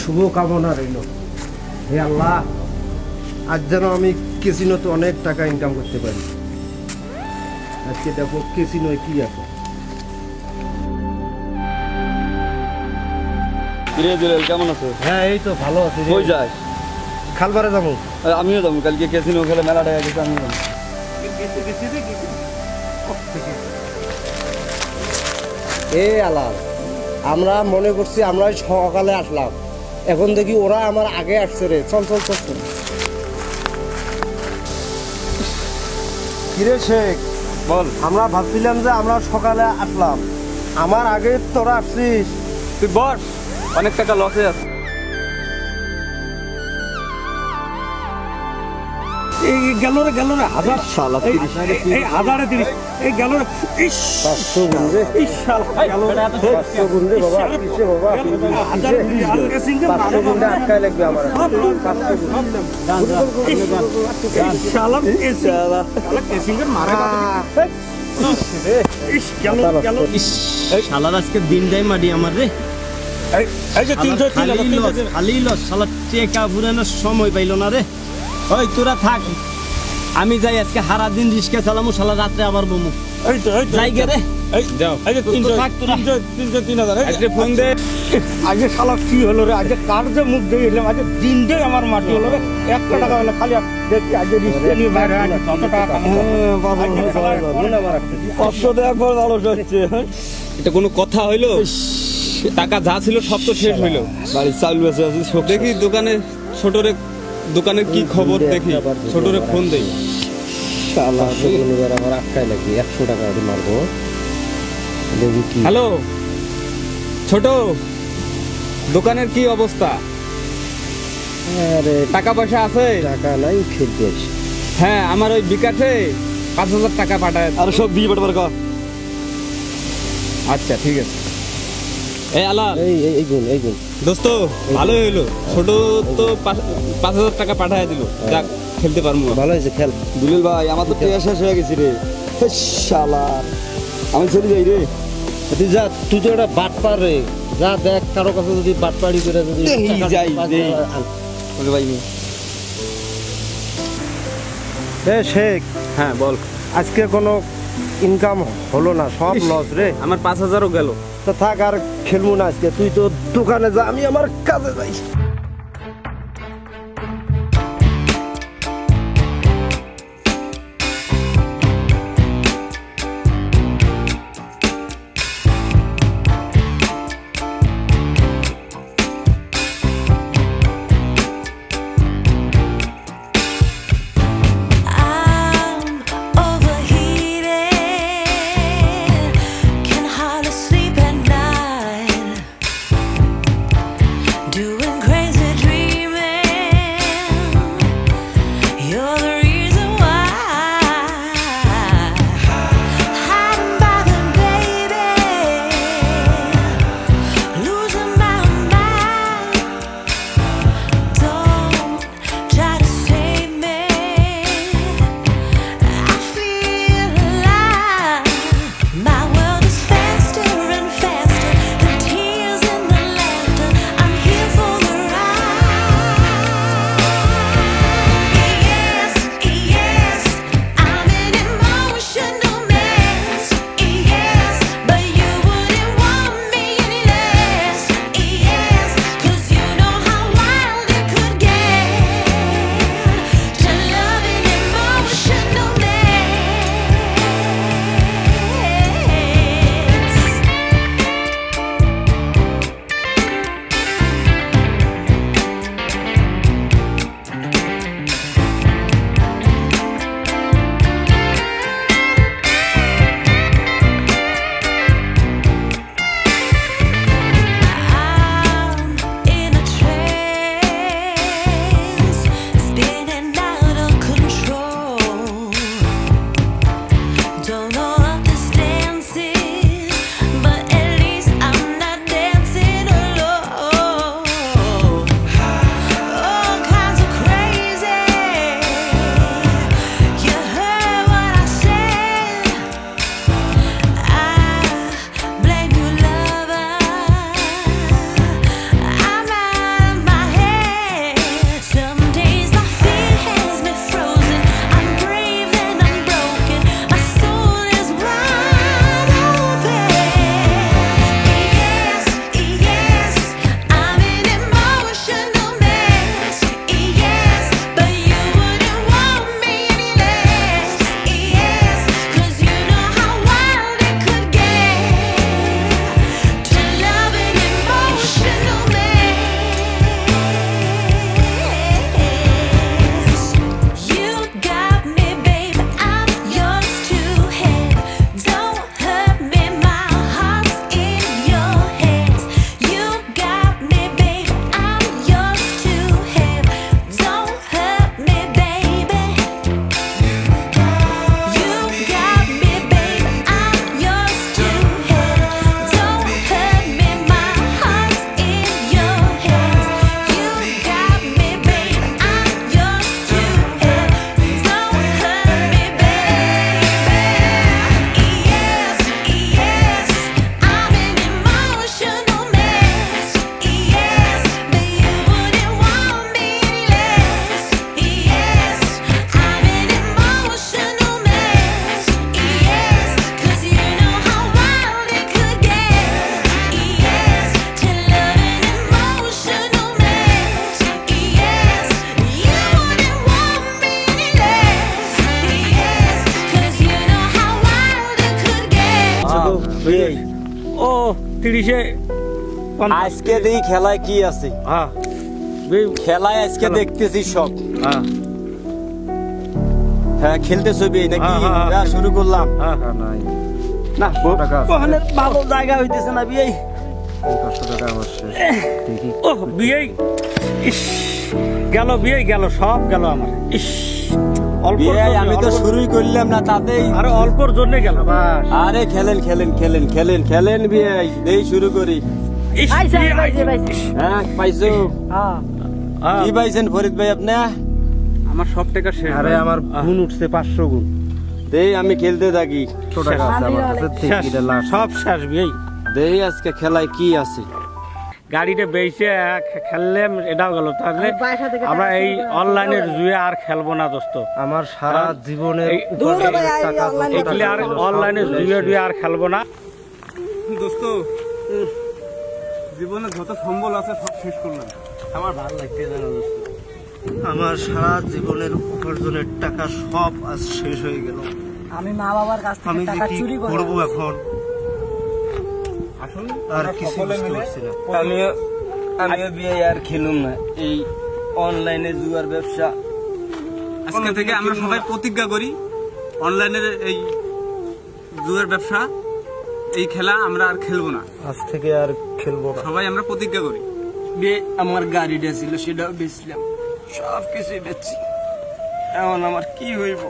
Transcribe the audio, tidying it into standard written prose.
শুভ কামনা রইল। হে আল্লাহ, আজ যেন আমি ক্যাসিনোতে অনেক টাকা ইনকাম করতে পারি। আজকে দেখো ক্যাসিনোয় কি আছে। কেমন আছো? হ্যাঁ, এই তো ভালো আছি। কই যাস? খালবারে যাবো। আমিও যাবো কালকে ক্যাসিনো খেলে মেলা টাকা গেছে, আমিও যাবো। এ আলাল, আমরা মনে করছি আমরা সকালে আসলাম, এখন দেখি ওরা আমার আগে আসছে রে। চল চল চল চল। কিরে শেখ, বল। আমরা ভাবছিলাম যে আমরা সকালে আসলাম, আমার আগে তোরা আসছিস। তুই বস, অনেক টাকা লসে আছে। এই গেল রে হাজার শালা এই হাজারে 30 এই গেল রে। ইস 500 গুণ রে। ইস শালা গেল রে 500 গুণ রে বাবা, কিসে বাবা? 500 গুণ আটকায় লাগবে আমার। 500 গুণ শালা কেসিংয়ের মারে ইস গেল ইস শালার আজকে দিন দেয় মাডি আমার রে। এই যে 300 খালি লস শালা, টেকা ফুরানোর সময় পাইল না রে। ওই তোরা থাক, আমি যাই আজকে সারা দিন রিস্কা চালামু, শালা রাত্রে আবার বমু। এই তো যাই গে রে। এই যাও, এই যে 300 থাক তোরা। 300 3000 আজকে ফোন দে। আজকে শালা কি হলো রে, আজকে কার যে মুখ দিয়ে এলাম, আজকে দিন দে আমার মাটি হলো রে। 1 টাকা হলো খালি দেখি আজকে রিস্কা নিয়ে বাইরে আজ কত টাকা কামাবো। 500 টাকা একবার আলোচ হচ্ছে। এটা কোনো কথা হইলো? টাকা যা ছিল সব তো শেষ হইলো। বাড়ি চাউল বেঁচে আছে, দেখি দোকানে ছোটরে দোকানের কি খবর, দেখি ছোটরে ফোন দেই। শালা শনিবার আমার আটকায় লাগবে, 100 টাকা দিয়ে মারবো। দেখি কি। হ্যালো ছোট, দোকানের কি অবস্থা? আরে টাকা পয়সা আছে? টাকা নাই, খেলতে আসি। হ্যাঁ, আমার ওই বিকাশে 5000 টাকা পাঠায়। আর সব দিয়ে পাঠাবার কর। আচ্ছা ঠিক আছে। এই আলাল, এই গুণ দোস্ত ভালোই হইলো, ছোট তো 5000 টাকা পাঠায় দিল। যাক, খেলতে পারবো। ভালো হয়েছে, খেল। দুলিল ভাই, আমার তো টেয়া শেষ হয়ে গেছি রে। শালা আমি চলে যাই রে। তুই যা, তুই তো একটা বাটপার রে। যা দেখ কারো কাছে যদি বাটপাড়ি করে যদি যাই ভাই। শেখ, হ্যাঁ বল। আজকে কোনো ইনকাম হলো না, সব লস রে। আমার 5000ও গেল। তো থাক, আর খেলবো না আজকে। তুই তো দোকানে যা, আমি আমার কাজে যাই। Doing great. ও 30-এ আজকে দেখি খেলায় কি আছে। হ্যাঁ খেলায় আজকে দেখতেছি সব। হ্যাঁ হ্যাঁ খেলতে ছবি নাকি? হ্যাঁ, শুরু করলাম। নাই না টাকা আছে। ওখানে ভালো জায়গা হইতেছে না বিয়ে। 500 টাকা আমার শেষ। দেখি ও বিয়ে গেল, বিয়ে গেল, সব গেল আমার। ইস অল্প বিয়ে আমি তো শুরুই করলাম না তাতেই। আরে অল্পর জন্য গেল। আরে খেলেন খেলেন খেলেন খেলেন খেলেন বিয়ে দেই শুরু করি। হ্যাঁ পাইছো? কি পাইছেন ফরিদ ভাই আপনি? আমার সব টাকা শেষ। আরে আমার গুণ উঠছে 500 গুণ। দেই আমি খেলতে থাকি। 100 টাকা আছে আমার কাছে। দেখি এটা লাস্ট। সব শেষ বিয়ে। দেই আজকে খেলায় কি আছে। গাড়িটা বেচে খেললাম, এটাও গেল। তাহলে আমরা এই অনলাইনের জুয়ে আর খেলবো না দোস্ত। আমার সারা জীবনের এই- উপার্জনের টাকা যত এগুলি টাকা আর ছিল, অনলাইনে সব জুয়ে টুয়ে আর খেলবো না। দোস্ত জীবনে যত সম্বল আছে সব শেষ করলাম। আমার ভালো লাগছে জানো দোস্ত। আমার সারা জীবনের উপার্জনের টাকা সব আজ শেষ হয়ে গেল। আমি মা বাবার কাছ আমি থেকে যে টাকা কি চুরি করে করবো এখন আসলে আর কিছু বুঝতে পারছি না। আমিও বিয়ে আর খেলুম না এই অনলাইনে জুয়ার ব্যবসা। আজকে থেকে আমরা সবাই প্রতিজ্ঞা করি অনলাইনের এই জুয়ার ব্যবসা, এই খেলা আমরা আর খেলবো না। আজ থেকে আর খেলবো না। সবাই আমরা প্রতিজ্ঞা করি। বিয়ে আমার গাড়িটা ছিল সেটাও বেচলাম, সব কিছুই বেচছি। এখন আমার কি হইব?